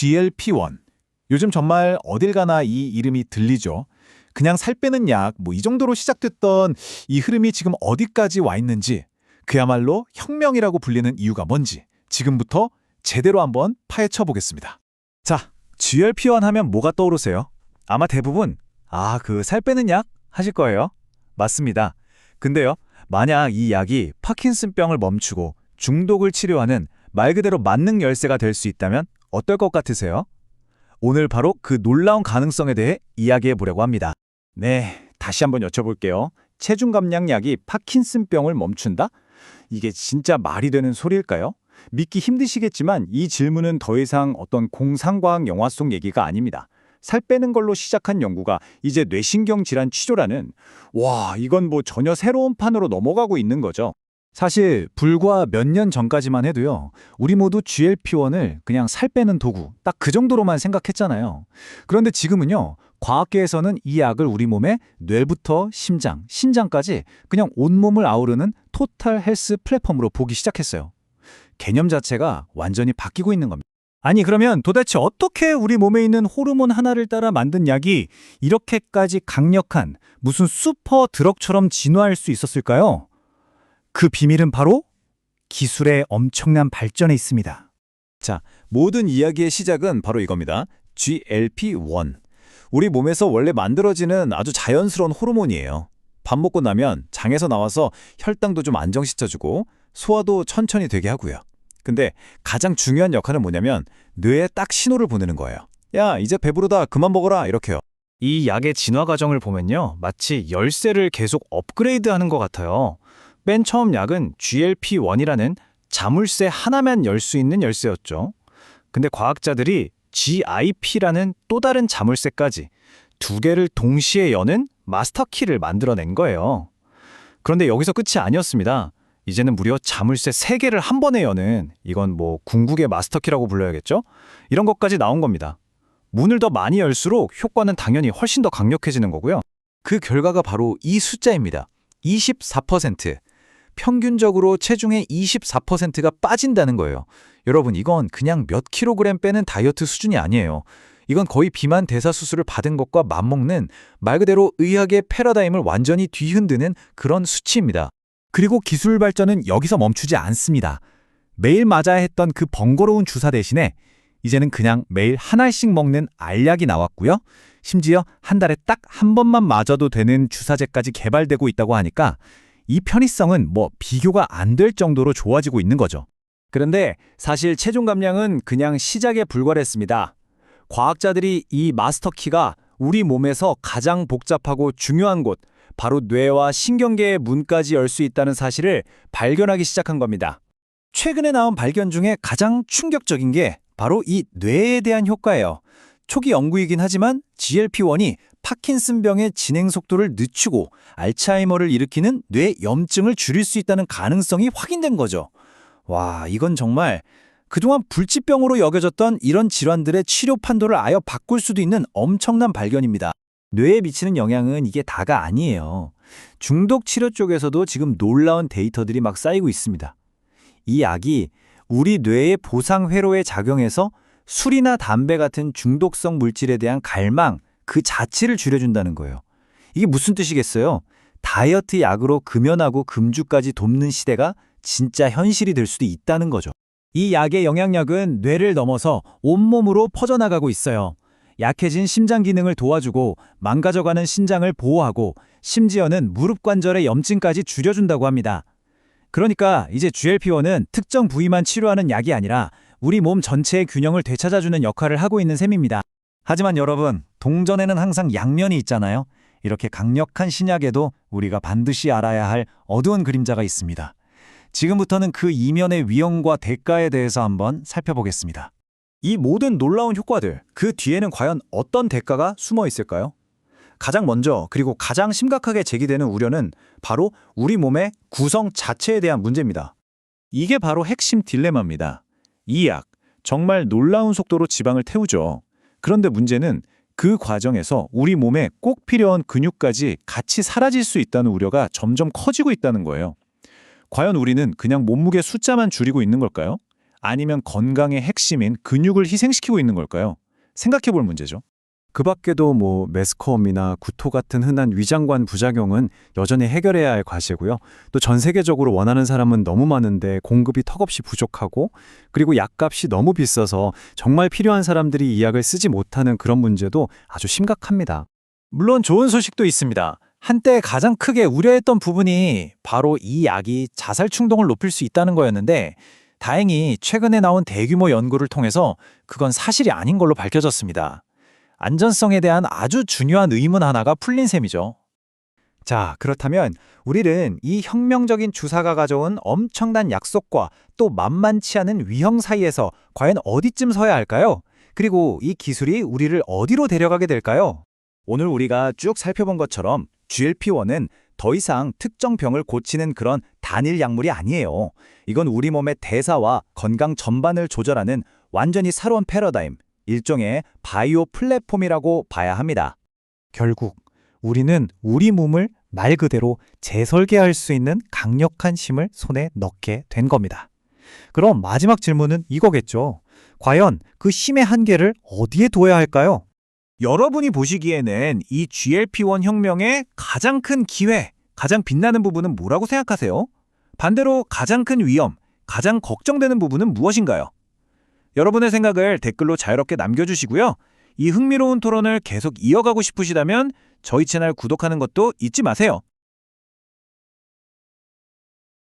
GLP-1. 요즘 정말 어딜 가나 이 이름이 들리죠. 그냥 살 빼는 약, 이 정도로 시작됐던 이 흐름이 지금 어디까지 와 있는지, 그야말로 혁명이라고 불리는 이유가 뭔지 지금부터 제대로 한번 파헤쳐 보겠습니다. 자, GLP-1 하면 뭐가 떠오르세요? 아마 대부분 그 살 빼는 약 하실 거예요. 맞습니다. 근데요, 만약 이 약이 파킨슨병을 멈추고 중독을 치료하는 말 그대로 만능 열쇠가 될 수 있다면 어떨 것 같으세요? 오늘 바로 그 놀라운 가능성에 대해 이야기해 보려고 합니다. 네, 다시 한번 여쭤볼게요. 체중 감량 약이 파킨슨병을 멈춘다? 이게 진짜 말이 되는 소리일까요? 믿기 힘드시겠지만 이 질문은 더 이상 어떤 공상과학 영화 속 얘기가 아닙니다. 살 빼는 걸로 시작한 연구가 이제 뇌신경 질환 치료라는, 이건 전혀 새로운 판으로 넘어가고 있는 거죠. 사실 불과 몇 년 전까지만 해도요, 우리 모두 GLP-1을 그냥 살 빼는 도구, 딱 그 정도로만 생각했잖아요. 그런데 지금은요, 과학계에서는 이 약을 우리 몸의 뇌부터 심장, 신장까지 그냥 온몸을 아우르는 토탈 헬스 플랫폼으로 보기 시작했어요. 개념 자체가 완전히 바뀌고 있는 겁니다. 아니, 그러면 도대체 어떻게 우리 몸에 있는 호르몬 하나를 따라 만든 약이 이렇게까지 강력한 무슨 슈퍼 드럭처럼 진화할 수 있었을까요? 그 비밀은 바로 기술의 엄청난 발전에 있습니다. 자, 모든 이야기의 시작은 바로 이겁니다. GLP-1. 우리 몸에서 원래 만들어지는 아주 자연스러운 호르몬이에요. 밥 먹고 나면 장에서 나와서 혈당도 좀 안정시켜주고 소화도 천천히 되게 하고요. 근데 가장 중요한 역할은 뭐냐면 뇌에 딱 신호를 보내는 거예요. 야, 이제 배부르다, 그만 먹어라, 이렇게요. 이 약의 진화 과정을 보면요, 마치 열쇠를 계속 업그레이드하는 것 같아요. 맨 처음 약은 GLP-1이라는 자물쇠 하나만 열 수 있는 열쇠였죠. 근데 과학자들이 GIP라는 또 다른 자물쇠까지 두 개를 동시에 여는 마스터키를 만들어낸 거예요. 그런데 여기서 끝이 아니었습니다. 이제는 무려 자물쇠 3개를 한 번에 여는, 이건 궁극의 마스터키라고 불러야겠죠? 이런 것까지 나온 겁니다. 문을 더 많이 열수록 효과는 당연히 훨씬 더 강력해지는 거고요. 그 결과가 바로 이 숫자입니다. 24%. 평균적으로 체중의 24%가 빠진다는 거예요. 여러분, 이건 그냥 몇 킬로그램 빼는 다이어트 수준이 아니에요. 이건 거의 비만 대사 수술을 받은 것과 맞먹는, 말 그대로 의학의 패러다임을 완전히 뒤흔드는 그런 수치입니다. 그리고 기술 발전은 여기서 멈추지 않습니다. 매일 맞아야 했던 그 번거로운 주사 대신에 이제는 그냥 매일 하나씩 먹는 알약이 나왔고요. 심지어 한 달에 딱 한 번만 맞아도 되는 주사제까지 개발되고 있다고 하니까 이 편의성은 비교가 안 될 정도로 좋아지고 있는 거죠. 그런데 사실 체중 감량은 그냥 시작에 불과했습니다. 과학자들이 이 마스터키가 우리 몸에서 가장 복잡하고 중요한 곳, 바로 뇌와 신경계의 문까지 열 수 있다는 사실을 발견하기 시작한 겁니다. 최근에 나온 발견 중에 가장 충격적인 게 바로 이 뇌에 대한 효과예요. 초기 연구이긴 하지만 GLP-1이 파킨슨병의 진행 속도를 늦추고 알츠하이머를 일으키는 뇌 염증을 줄일 수 있다는 가능성이 확인된 거죠. 이건 정말 그동안 불치병으로 여겨졌던 이런 질환들의 치료 판도를 아예 바꿀 수도 있는 엄청난 발견입니다. 뇌에 미치는 영향은 이게 다가 아니에요. 중독 치료 쪽에서도 지금 놀라운 데이터들이 막 쌓이고 있습니다. 이 약이 우리 뇌의 보상 회로에 작용해서 술이나 담배 같은 중독성 물질에 대한 갈망 그 자체를 줄여준다는 거예요. 이게 무슨 뜻이겠어요? 다이어트 약으로 금연하고 금주까지 돕는 시대가 진짜 현실이 될 수도 있다는 거죠. 이 약의 영향력은 뇌를 넘어서 온몸으로 퍼져나가고 있어요. 약해진 심장 기능을 도와주고 망가져가는 신장을 보호하고 심지어는 무릎 관절의 염증까지 줄여준다고 합니다. 그러니까 이제 GLP-1은 특정 부위만 치료하는 약이 아니라 우리 몸 전체의 균형을 되찾아주는 역할을 하고 있는 셈입니다. 하지만 여러분, 동전에는 항상 양면이 있잖아요. 이렇게 강력한 신약에도 우리가 반드시 알아야 할 어두운 그림자가 있습니다. 지금부터는 그 이면의 위험과 대가에 대해서 한번 살펴보겠습니다. 이 모든 놀라운 효과들, 그 뒤에는 과연 어떤 대가가 숨어 있을까요? 가장 먼저, 그리고 가장 심각하게 제기되는 우려는 바로 우리 몸의 구성 자체에 대한 문제입니다. 이게 바로 핵심 딜레마입니다. 이 약, 정말 놀라운 속도로 지방을 태우죠. 그런데 문제는 그 과정에서 우리 몸에 꼭 필요한 근육까지 같이 사라질 수 있다는 우려가 점점 커지고 있다는 거예요. 과연 우리는 그냥 몸무게 숫자만 줄이고 있는 걸까요? 아니면 건강의 핵심인 근육을 희생시키고 있는 걸까요? 생각해 볼 문제죠. 그 밖에도 메스커움이나 구토 같은 흔한 위장관 부작용은 여전히 해결해야 할 과제고요. 또 전 세계적으로 원하는 사람은 너무 많은데 공급이 턱없이 부족하고, 그리고 약값이 너무 비싸서 정말 필요한 사람들이 이 약을 쓰지 못하는 그런 문제도 아주 심각합니다. 물론 좋은 소식도 있습니다. 한때 가장 크게 우려했던 부분이 바로 이 약이 자살 충동을 높일 수 있다는 거였는데, 다행히 최근에 나온 대규모 연구를 통해서 그건 사실이 아닌 걸로 밝혀졌습니다. 안전성에 대한 아주 중요한 의문 하나가 풀린 셈이죠. 자, 그렇다면 우리는 이 혁명적인 주사가 가져온 엄청난 약속과 또 만만치 않은 위험 사이에서 과연 어디쯤 서야 할까요? 그리고 이 기술이 우리를 어디로 데려가게 될까요? 오늘 우리가 쭉 살펴본 것처럼 GLP-1은 더 이상 특정 병을 고치는 그런 단일 약물이 아니에요. 이건 우리 몸의 대사와 건강 전반을 조절하는 완전히 새로운 패러다임, 일종의 바이오 플랫폼이라고 봐야 합니다. 결국 우리는 우리 몸을 말 그대로 재설계할 수 있는 강력한 힘을 손에 넣게 된 겁니다. 그럼 마지막 질문은 이거겠죠. 과연 그 힘의 한계를 어디에 둬야 할까요? 여러분이 보시기에는 이 GLP-1 혁명의 가장 큰 기회, 가장 빛나는 부분은 뭐라고 생각하세요? 반대로 가장 큰 위험, 가장 걱정되는 부분은 무엇인가요? 여러분의 생각을 댓글로 자유롭게 남겨주시고요. 이 흥미로운 토론을 계속 이어가고 싶으시다면 저희 채널 구독하는 것도 잊지 마세요.